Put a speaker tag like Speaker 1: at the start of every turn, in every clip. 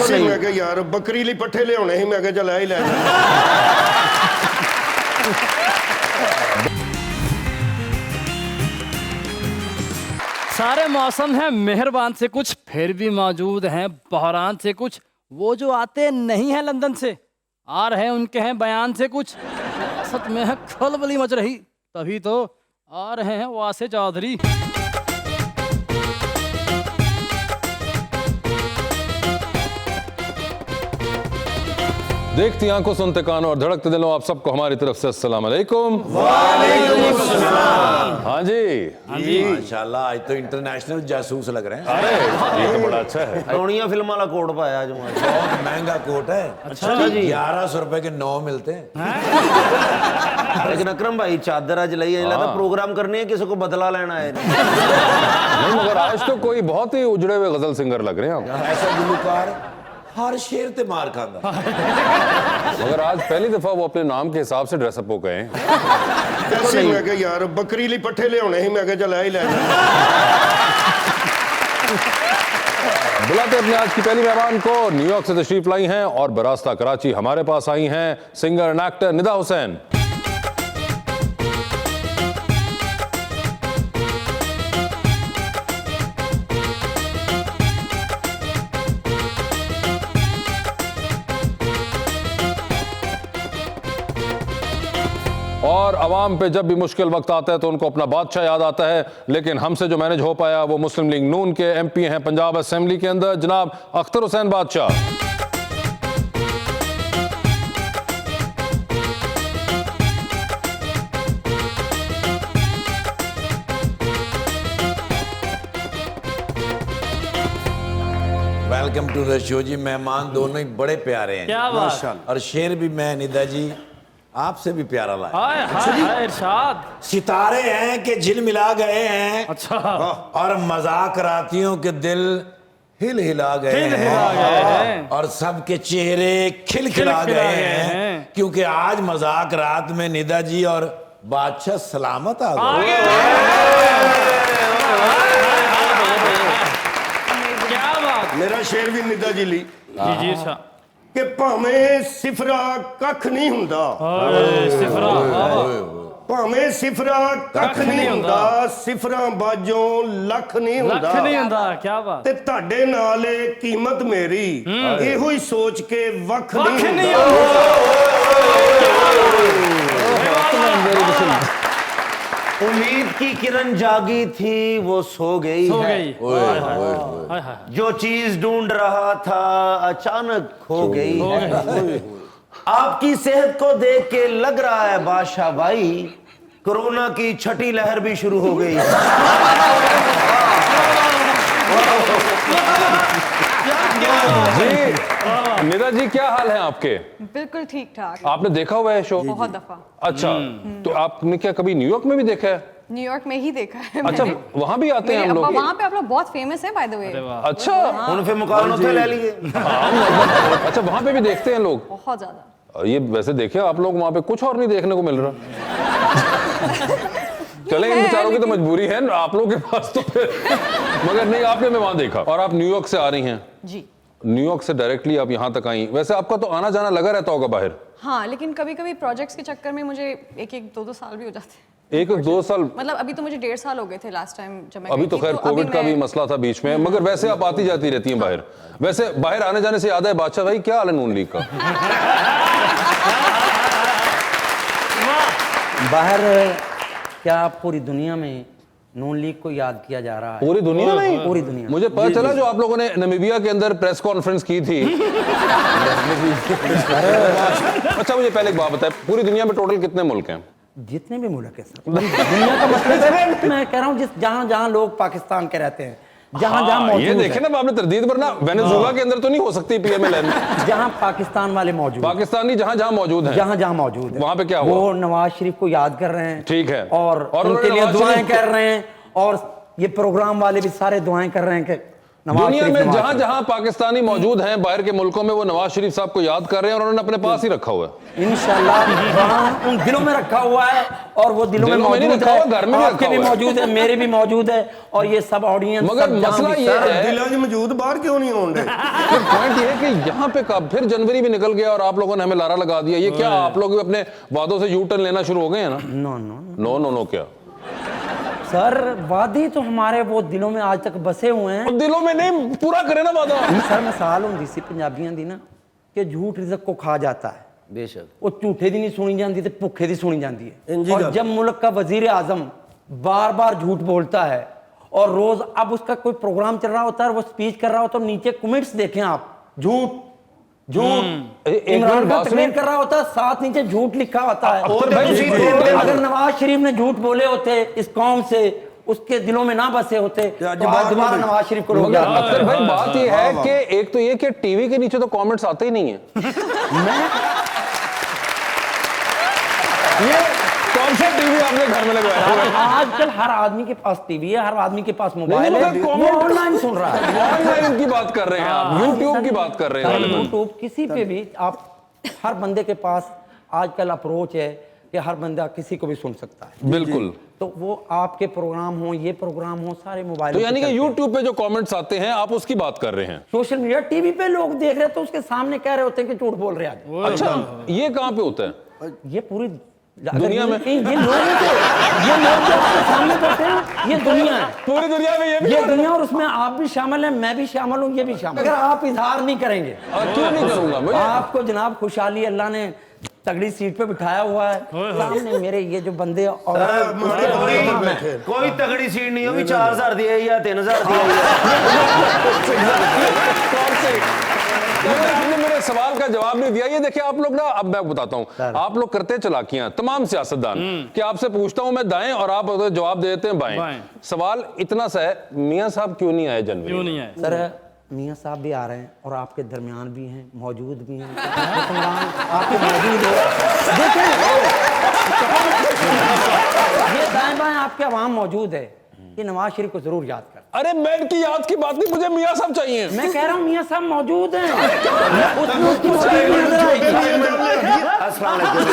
Speaker 1: ਅਸੀਂ ਮੈਂ ਕਿਹਾ ਯਾਰ ਬੱਕਰੀ ਲਈ ਪੱਠੇ ਲਿਆਉਣੇ ਸੀ, ਮੈਂ ਕਿਹਾ ਚੱਲ ਹੀ ਲੈ ਜਾ।
Speaker 2: सारे मौसम हैं मेहरबान से कुछ, फिर भी मौजूद हैं बहरान से कुछ। वो जो आते नहीं हैं लंदन से, आ रहे उनके हैं बयान से कुछ। सच में है खलबली मच रही, तभी तो आ रहे हैं वासे चौधरी।
Speaker 3: देखती आंखों, सुनते कानों और धड़कते दिलों, आप सबको हमारी तरफ से अस्सलाम वालेकुम। हाँ जी
Speaker 4: माशाल्लाह, आज तो इंटरनेशनल जासूस लग रहे हैं।
Speaker 3: अरे ये तो बड़ा अच्छा है।
Speaker 4: रोनिया फिल्म वाला कोट पाया आज। बहुत महंगा कोट है। अच्छा जी, 1100 रुपए के 9 मिलते हैं। लेकिन अकरम भाई चादर आज लाई है, लगता प्रोग्राम करने है, किसी को बदला लेना है।
Speaker 3: नहीं मगर आज तो कोई बहुत ही उजड़े हुए गजल सिंगर लग रहे हैं आप।
Speaker 4: ऐसा गुलकार हर शेर ते मार खांदा।
Speaker 3: मगर आज पहली दफा वो अपने नाम के हिसाब से ड्रेसअप हो गए हैं।
Speaker 1: ਅਸੀਂ ਮੈਂ ਕਿਹਾ ਯਾਰ ਬੱਕਰੀ ਲਈ ਪੱਠੇ ਲਿਆਉਣੇ ਸੀ, ਮੈਂ ਕਿਹਾ ਚੱਲ ਹੀ ਲੈ ਜਾ।
Speaker 3: बुलाते अपने आज की पहली मेहमान को। न्यूयॉर्क से तशरीफ लाई हैं और बरास्ता कराची हमारे पास आई हैं singer and actor Nida Hussain. और अवाम पे जब भी मुश्किल वक्त आता है तो उनको अपना बादशाह याद आता है, लेकिन हमसे जो मैनेज हो पाया वो मुस्लिम लीग नून के एमपी हैं पंजाब असेंबली के अंदर, जनाब अख्तर हुसैन बादशाह।
Speaker 4: वेलकम टू द शो जी। मेहमान दोनों ही बड़े प्यारे हैं।
Speaker 2: क्या बात।
Speaker 4: और शेर भी मैं निदा जी आपसे भी प्यारा लाया।
Speaker 2: हाय हाय हाय इरशाद।
Speaker 4: सितारे हैं कि झिल मिला गए हैं।
Speaker 2: अच्छा।
Speaker 4: और मजाक रातियों के दिल हिल हिला गए हैं। और सबके चेहरे खिलखिला गए हैं, क्योंकि आज मजाक रात में निदा जी और बादशाह सलामत आ गए।
Speaker 2: क्या बात।
Speaker 1: ਮੇਰਾ ਸ਼ੇਰ ਵੀ ਨਿੱਦਾ ਜੀ ਲਈ
Speaker 2: जी जी अच्छा।
Speaker 1: ਕਿ ਭਾਵੇਂ ਸਿਫਰਾ ਕੱਖ ਨਹੀਂ ਹੁੰਦਾ,
Speaker 2: सिफरा
Speaker 1: ਭਾਵੇਂ ਸਿਫਰਾ ਕੱਖ ਨਹੀਂ ਹੁੰਦਾ, ਸਿਫਰਾਂ ਬਾਝੋਂ ਲੱਖ ਨਹੀਂ
Speaker 2: लख
Speaker 1: ਹੁੰਦਾ।
Speaker 2: नहीं होता। क्या बात।
Speaker 1: ਤੇ ਤੁਹਾਡੇ ਨਾਲ ਇਹ ਕੀਮਤ ਮੇਰੀ ਇਹੋ ਹੀ ਸੋਚ ਕੇ ਵੱਖ
Speaker 2: वख
Speaker 1: ਨਹੀਂ
Speaker 2: नहीं
Speaker 1: ਹੁੰਦਾ।
Speaker 2: होता।
Speaker 4: उम्मीद की किरण जागी थी, वो सो गई
Speaker 2: सो
Speaker 4: है।
Speaker 2: गई।
Speaker 4: ओए,
Speaker 2: हाय
Speaker 4: ओए,
Speaker 2: हाय हाय।
Speaker 4: जो चीज ढूंढ रहा था अचानक खो गई है। आपकी सेहत को देख के लग रहा है बादशाह भाई कोरोना की छठी लहर भी शुरू हो गई है।
Speaker 3: जी निदा जी, क्या हाल है आपके?
Speaker 5: बिल्कुल ठीक ठाक।
Speaker 3: आपने देखा हुआ है शो?
Speaker 5: बहुत दफा।
Speaker 3: अच्छा, तो आपने क्या कभी न्यूयॉर्क में भी देखा है?
Speaker 5: न्यूयॉर्क में ही देखा है
Speaker 3: अच्छा,
Speaker 5: मैंने।
Speaker 3: वहां भी आते हैं हम लोग?
Speaker 5: वहाँ पे आप लोग बहुत फेमस है बाय द वे।
Speaker 3: अच्छा।
Speaker 4: उन फिर मुकाबलों से ले लिए।
Speaker 3: अच्छा, वहां पे भी देखते हैं लोग?
Speaker 5: बहुत ज्यादा।
Speaker 3: ये वैसे देखे आप लोग वहां पे कुछ और नहीं देखने को मिल रहा। चले इन बेचारों की तो मजबूरी है ना, आप लोगों के पास तो फिर मगर नहीं, आपने मैं वहां देखा। और आप न्यूयॉर्क से आ रही हैं?
Speaker 5: जी।
Speaker 3: न्यूयॉर्क से डायरेक्टली आप यहाँ तक आई। वैसे आपका तो आना जाना लगा रहता होगा बाहर?
Speaker 5: हाँ, लेकिन कभी कभी प्रोजेक्ट्स के चक्कर में मुझे एक दो साल भी हो जाते हैं।
Speaker 3: 1-2 साल?
Speaker 5: मतलब अभी तो मुझे 1.5 साल हो गए थे लास्ट टाइम जब मैं
Speaker 3: अभी
Speaker 5: गई
Speaker 3: तो
Speaker 5: थी,
Speaker 3: खैर कोविड का भी मसला था बीच में, मगर वैसे आप आती जाती रहती हैं बाहर। वैसे बाहर आने जाने से याद है बादशाह भाई, क्या हाल है नून लीग का?
Speaker 6: बाहर क्या पूरी दुनिया में नून लीग को याद किया जा रहा है?
Speaker 3: पूरी दुनिया में?
Speaker 6: पूरी दुनिया।
Speaker 3: मुझे पता चला जो आप लोगों ने नामीबिया के अंदर प्रेस कॉन्फ्रेंस की थी। अच्छा, मुझे पहले एक बात बताएं, पूरी दुनिया में टोटल कितने मुल्क हैं?
Speaker 6: जितने भी मुल्क है सर, दुनिया का मतलब है, मैं कह रहा हूँ जिस जहाँ जहाँ लोग पाकिस्तान के रहते हैं, जहाँ जहाँ
Speaker 3: ये
Speaker 6: मौजूद
Speaker 3: देखे ना आपने तरदीद पर ना, वेनेजुएला के अंदर तो नहीं हो सकती पीएमएल,
Speaker 6: जहाँ पाकिस्तान वाले मौजूद,
Speaker 3: पाकिस्तानी जहाँ जहाँ मौजूद हैं,
Speaker 6: जहाँ जहाँ मौजूद है,
Speaker 3: वहाँ पे क्या हुआ?
Speaker 6: वो नवाज शरीफ को याद कर रहे हैं।
Speaker 3: ठीक है।
Speaker 6: और उनके लिए दुआएं कर रहे हैं, और ये प्रोग्राम वाले भी सारे दुआएं कर रहे हैं कि नवाज
Speaker 3: दुनिया
Speaker 6: शरीफ,
Speaker 3: में
Speaker 6: नवाज
Speaker 3: जहां
Speaker 6: शरीफ।
Speaker 3: जहां पाकिस्तानी मौजूद हैं बाहर के मुल्कों में, वो नवाज शरीफ साहब को याद कर रहे हैं और उन्होंने अपने पास ही रखा हुआ है।
Speaker 6: इंशाल्लाह वहाँ उन दिलों में रखा हुआ है और वो दिलों में
Speaker 3: दिलों में नहीं
Speaker 6: मौजूद
Speaker 3: रखा
Speaker 6: है,
Speaker 3: हुआ, घर में भी
Speaker 6: आपके
Speaker 3: रखा
Speaker 6: भी
Speaker 3: हुआ है।
Speaker 6: मौजूद है, मेरे भी मौजूद है और ये सब ऑडियंस।
Speaker 3: मगर मसला ये है,
Speaker 1: दिलों 'ਚ मौजूद बाहर क्यों नहीं होंगे?
Speaker 3: फिर पॉइंट ये है कि यहाँ पे कब फिर जनवरी भी निकल गया और आप लोगों ने हमें लारा लगा दिया। ये क्या आप लोग भी अपने वादों से यू टर्न लेना शुरू हो गए हैं ना?
Speaker 6: No no
Speaker 3: no no no क्या
Speaker 6: सर, वादे तो हमारे वो दिलों में आज तक बसे हुए हैं।
Speaker 3: और दिलों में नहीं पूरा करे ना वादा।
Speaker 6: सर मिसाल होंगी सी पंजाबियां दी ना कि झूठ रिज़्क को खा जाता है,
Speaker 7: बेशक
Speaker 6: वो झूठे दी नहीं सुनी जाती तो भुखे दी सुनी जाती है।
Speaker 1: इंजी
Speaker 6: और
Speaker 1: गल।
Speaker 6: जब मुल्क का वजीर आजम बार बार झूठ बोलता है और रोज अब उसका कोई प्रोग्राम चल रहा होता है और वो स्पीच कर रहा होता है, नीचे कमेंट्स देखें आप, झूठ झूठ।
Speaker 3: एक
Speaker 6: इमरान
Speaker 3: मिनट
Speaker 6: खान
Speaker 3: बात
Speaker 6: तकरीर
Speaker 3: सुनिए।
Speaker 6: कर रहा होता है, साथ नीचे झूठ लिखा होता है।
Speaker 3: अख्तर भाई,
Speaker 7: दूसरी
Speaker 3: झूठ
Speaker 7: बात-
Speaker 6: अगर नवाज शरीफ ने झूठ बोले होते इस कौम से, उसके दिलों में ना बसे होते तो आज दोबारा नवाज शरीफ को लोग
Speaker 3: मगर
Speaker 6: याद करते।
Speaker 3: अख्तर भाई बात ये है कि एक तो ये कि टीवी के नीचे तो कमेंट्स आते ही नहीं है। ये कौन सा टीवी आपने घर में लगाया हुआ है?
Speaker 6: आजकल हर आदमी के पास टीवी है, हर आदमी के पास मोबाइल
Speaker 3: नहीं,
Speaker 6: है,
Speaker 3: मगर
Speaker 6: वो
Speaker 3: comment-
Speaker 6: ऑनलाइन सुन रहा है।
Speaker 3: ऑनलाइन की बात कर रहे हैं आप, यूट्यूब की बात कर रहे हैं गालिबन।
Speaker 6: यूट्यूब किसी पे भी आप, हर बंदे के पास आजकल अप्रोच है कि हर बंदा किसी को भी सुन सकता है।
Speaker 3: बिल्कुल।
Speaker 6: तो वो आपके प्रोग्राम हो, ये प्रोग्राम हो, सारे मोबाइल
Speaker 3: तो यानी कि यूट्यूब पे जो कमेंट्स आते हैं आप उसकी बात कर रहे हैं।
Speaker 6: सोशल मीडिया, टीवी पे लोग देख रहे हैं तो उसके सामने कह रहे होते हैं कि झूठ बोल रहे हैं आज।
Speaker 3: अच्छा, ये कहाँ पे होता है?
Speaker 6: ये पूरी
Speaker 3: दुनिया में?
Speaker 6: ये लोग जो आपके सामने बैठे हैं, ये दुनिया है,
Speaker 3: पूरी दुनिया में
Speaker 6: ये दुनिया, और उसमें आप भी शामिल हैं, मैं भी शामिल हूँ, ये भी शामिल। अगर आप इजहार नहीं करेंगे,
Speaker 3: क्यों नहीं करूंगा मुझे?
Speaker 6: आपको जनाब खुशहाली अल्लाह ने तगड़ी सीट पे बिठाया हुआ है, सामने मेरे ये जो बंदे और
Speaker 7: कोई तगड़ी सीट नहीं होगी, 4000 दिया या 3000 दिया
Speaker 3: आपने मेरे सवाल का जवाब नहीं दिया। ये देखिए आप लोग ना, अब मैं बताता हूँ, आप लोग करते हैं चलाकियां, तमाम सियासतदान, कि आपसे पूछता हूं मैं दाएं और आप जवाब दे देते हैं बाएं। सवाल इतना सा है, मियां साहब क्यों नहीं आए जनवरी?
Speaker 2: क्यों नहीं आए?
Speaker 6: सर मियाँ साहब भी आ रहे हैं और आपके दरमियान भी हैं, मौजूद भी हैं, आपके मौजूद हो, देखें ये दाएं बाएं आपके अवाम मौजूद है, ये नवाज शरीफ को जरूर याद कर।
Speaker 3: अरे मैं इनकी याद की बात नहीं, मुझे मियां साहब चाहिए।
Speaker 6: मैं कह रहा हूँ मियाँ साहब मौजूद हैं, उसमें उसकी तस्वीर भी नजर आएगी।
Speaker 7: अस्सलाम वालेकुम।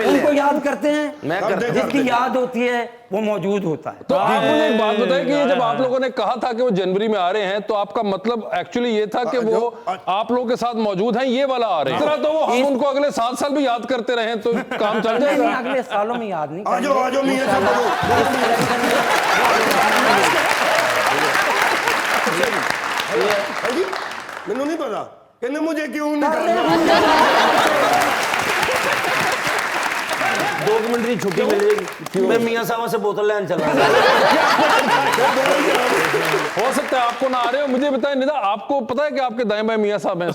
Speaker 6: उनको याद करते हैं,
Speaker 7: मैं करता हूं।
Speaker 6: जिसकी याद होती है वो मौजूद होता है।
Speaker 3: तो आप मुझे एक बात बताएं कि ये जब आप लोगों ने कहा था कि वो जनवरी में आ रहे हैं, तो आपका मतलब एक्चुअली ये था कि वो आप लोगों के साथ मौजूद हैं, ये वाला आ रहे हैं। इस तरह तो वो हम उनको अगले 7 साल भी याद करते रहे तो काम चल
Speaker 6: नहीं,
Speaker 3: जाएगा।
Speaker 6: अगले सालों में याद नहीं
Speaker 1: आजो आजो मियां साहब मैनू नहीं पता कहने मुझे क्यों नहीं करना।
Speaker 7: 2 मिनट की छुट्टी मिल जाएगी, मैं मियां साहब से बोतल लेने चला।
Speaker 3: हो सकता है आपको ना आ रहे हो। मुझे बताएं निदा, आपको पता है कि आपके दाएं बाएं मियां साहब हैं?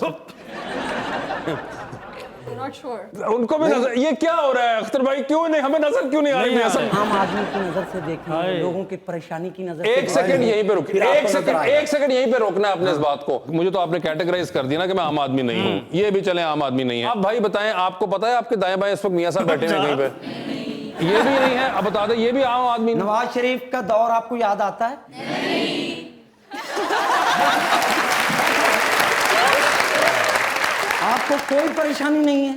Speaker 5: Not sure.
Speaker 3: उनको भी नजर, ये क्या हो रहा है अख्तर भाई? क्यों नहीं, हमें नजर क्यों नहीं आ रही मियां साहब?
Speaker 6: आम आदमी की नजर से देखें, लोगों की परेशानी की नजर से
Speaker 3: एक सेकंड यहीं पे रुकिए,
Speaker 6: फिर आपको
Speaker 3: एक सेकंड यहीं पे रोकना है अपने इस बात को। मुझे तो आपने कैटेगराइज कर दिया ना कि मैं आम आदमी नहीं हूँ, ये भी चले आम आदमी नहीं है। आप भाई बताएं, आपको पता है आपके दाएं बाएं इस वक्त मियां साहब बैठे हैं कहीं पे? ये भी नहीं है, अब बता दें ये भी आम आदमी नहीं।
Speaker 6: नवाज शरीफ का दौर आपको याद आता है? आपको कोई परेशानी नहीं है,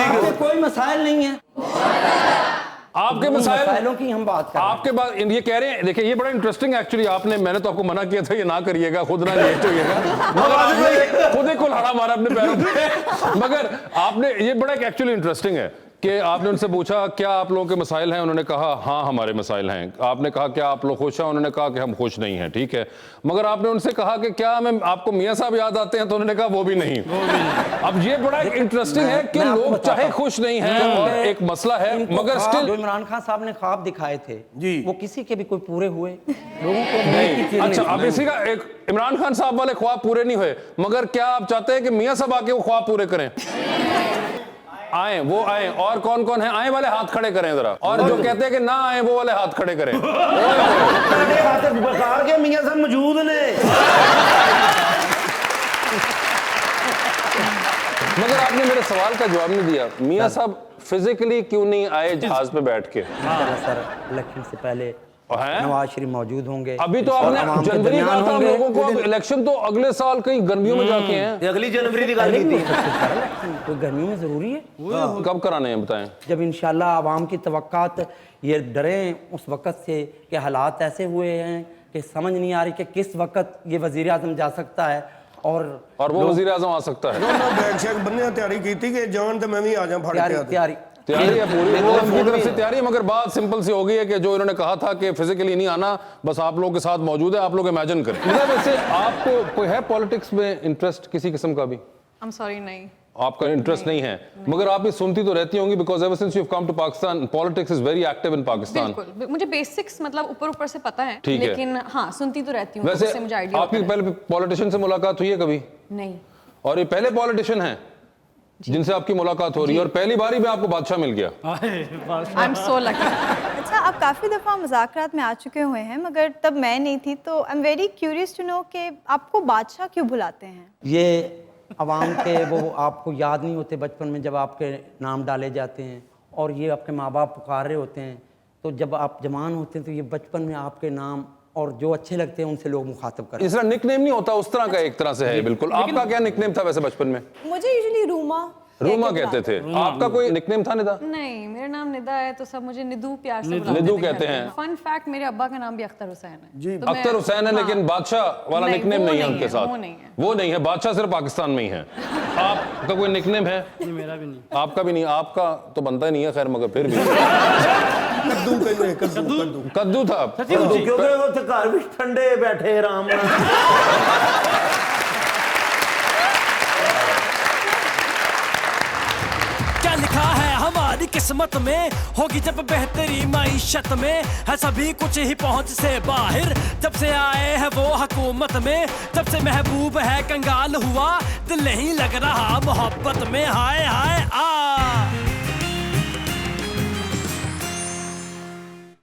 Speaker 6: आपको कोई मसाइल नहीं है,
Speaker 3: आपके
Speaker 6: उन
Speaker 3: मसाइल,
Speaker 6: मसाइलों की हम बात कर रहे हैं।
Speaker 3: आपके बाद ये कह रहे हैं, देखिए ये बड़ा इंटरेस्टिंग एक्चुअली, आपने, मैंने तो आपको मना किया था ये ना करिएगा, खुद ना लेट होइएगा, मगर आपने खुद ही कुल्हाड़ा मारा अपने पैरों पे। मगर आपने, ये बड़ा एक्चुअली इंटरेस्टिंग है कि आपने उनसे पूछा क्या आप लोगों के मसाइल हैं, उन्होंने कहा हाँ हमारे मसाइल हैं। आपने कहा क्या आप लोग खुश हैं, उन्होंने कहा कि हम खुश नहीं हैं, ठीक है। मगर आपने उनसे कहा कि क्या हमें आपको मियां साहब याद आते हैं, तो उन्होंने कहा वो भी नहीं। अब ये बड़ा इंटरेस्टिंग है कि लोग चाहे खुश नहीं हैं और एक मसला है, मगर स्टिल
Speaker 6: जो इमरान खान साहब ने ख्वाब दिखाए थे वो किसी के भी कोई पूरे हुए? लोगों को उम्मीद की चीज़
Speaker 3: अच्छा,
Speaker 6: नहीं
Speaker 3: अब
Speaker 6: थी।
Speaker 3: इसी का एक, इमरान खान साहब वाले ख्वाब पूरे नहीं हुए, मगर क्या आप चाहते हैं कि मियां साहब आके वो ख्वाब पूरे करें? आए, वो आए, और कौन कौन है आए वाले हाथ खड़े करें जरा, और जो कहते हैं कि ना आए वो वाले हाथ खड़े करें।
Speaker 7: बकार के मियां साहब मौजूद ने।
Speaker 3: मगर आपने मेरे सवाल का जवाब नहीं दिया। मियां साहब फिजिकली क्यों नहीं आए जहाज पे बैठ के?
Speaker 6: सर इलेक्शन से पहले
Speaker 3: हैं?
Speaker 6: नवाज शरीफ मौजूद होंगे।
Speaker 3: अभी तो
Speaker 6: और
Speaker 3: आपने
Speaker 6: आवाम के
Speaker 3: जनवरी
Speaker 6: दरमियान
Speaker 3: कहा था
Speaker 6: होंगे।
Speaker 3: लोगों को, अब इलेक्शन तो अगले साल कहीं गर्मियों में जाके हैं।
Speaker 7: ये अगली जनवरी की गल की थी।
Speaker 6: कोई गर्मियों में जरूरी है?
Speaker 3: कब कराने हैं बताएं?
Speaker 6: जब इंशाल्लाह आवाम की तवक्कात ये डरें उस वक़्त से कि हालात ऐसे हुए हैं कि समझ नहीं आ रही कि किस वक़्त ये वज़ीर आज़म जा सकता है और
Speaker 3: वो वजीर आजम आ सकता है।
Speaker 1: बैग शैग बनने तैयारी की थी कि जान तो मैं भी आ जा फड़
Speaker 6: तैयारी
Speaker 1: के
Speaker 6: तैयारी
Speaker 3: तैयारी है पूरी, वो उनकी तरफ से तैयारी है, मगर बात सिंपल सी हो गई है कि जो इन्होंने कहा था कि फिजिकली नहीं आना, बस आप लोगों के साथ मौजूद है, आप लोग इमेजिन करें। वैसे आपको कोई है पॉलिटिक्स में इंटरेस्ट किसी किस्म का भी?
Speaker 5: I'm sorry, नहीं।
Speaker 3: आपका इंटरेस्ट नहीं है, मगर आप ये सुनती तो रहती होंगी, because ever since you have come to Pakistan politics is very active in Pakistan.
Speaker 5: बिल्कुल, मुझे बेसिक्स मतलब ऊपर से पता है,
Speaker 3: ठीक है।
Speaker 5: लेकिन हाँ सुनती तो रहती हूँ,
Speaker 3: वैसे
Speaker 5: उससे मुझे आइडिया
Speaker 3: आपकी
Speaker 5: होता है।
Speaker 3: पहले पॉलिटिशियन से मुलाकात हुई है कभी?
Speaker 5: नहीं।
Speaker 3: और ये पहले पॉलिटिशियन हैं जिनसे आपकी मुलाकात हो रही है, और पहली बार ही में आपको बादशाह मिल गया।
Speaker 5: I'm so lucky।
Speaker 8: अच्छा, आप काफ़ी दफ़ा मुज़ाकरात में आ चुके हुए हैं, मगर तब मैं नहीं थी, तो I am very curious to know कि आपको बादशाह क्यों बुलाते हैं?
Speaker 6: ये आवाम के वो आपको याद नहीं होते बचपन में जब आपके नाम डाले जाते हैं और ये आपके माँ बाप पुकार रहे होते हैं, तो जब आप जवान होते हैं तो ये बचपन में आपके नाम और जो अच्छे लगते हैं उनसे लोग मुखातब करते हैं।
Speaker 3: इस तरह निकनेम नहीं होता, उस तरह का एक तरह से है बिल्कुल। आपका क्या निकनेम था वैसे बचपन में?
Speaker 8: मुझे यूजुअली रूमा
Speaker 3: कहते थे। आपका कोई निकनेम था निदा?
Speaker 5: नहीं, मेरा नाम निदा है तो सब मुझे निदू प्यार से बुलाते
Speaker 3: निदू
Speaker 5: थे
Speaker 3: कहते
Speaker 5: घर में।
Speaker 3: हैं।
Speaker 5: फन फैक्ट, मेरे अब्बा का नाम भी अख्तर हुसैन है। जी,
Speaker 3: अख्तर हुसैन है, लेकिन बादशाह वाला
Speaker 5: नहीं,
Speaker 3: निकनेम
Speaker 5: वो
Speaker 3: नहीं है
Speaker 5: नहीं
Speaker 3: उनके
Speaker 5: है,
Speaker 3: साथ।
Speaker 5: वो नहीं है।
Speaker 3: बादशाह सिर्फ पाकिस्तान में ही है। आपका कोई निकनेम है?
Speaker 2: मेरा भी नहीं।
Speaker 3: आपका भी नहीं? आपका तो बनता ही नहीं है, खैर, मगर फिर भी
Speaker 1: कद्दू कहते हैं, कद्दू
Speaker 3: कद्दू था।
Speaker 7: क्योंकि वो तो घर भी ठंडे बैठे आराम नाल।
Speaker 9: क्या लिखा है हमारी किस्मत में, होगी जब बेहतरी माइशत में, है सभी कुछ ही पहुंच से बाहर, जब से आए हैं वो हुकूमत में, जब से महबूब है कंगाल हुआ, दिल नहीं लग रहा मोहब्बत में। हाय हाय आ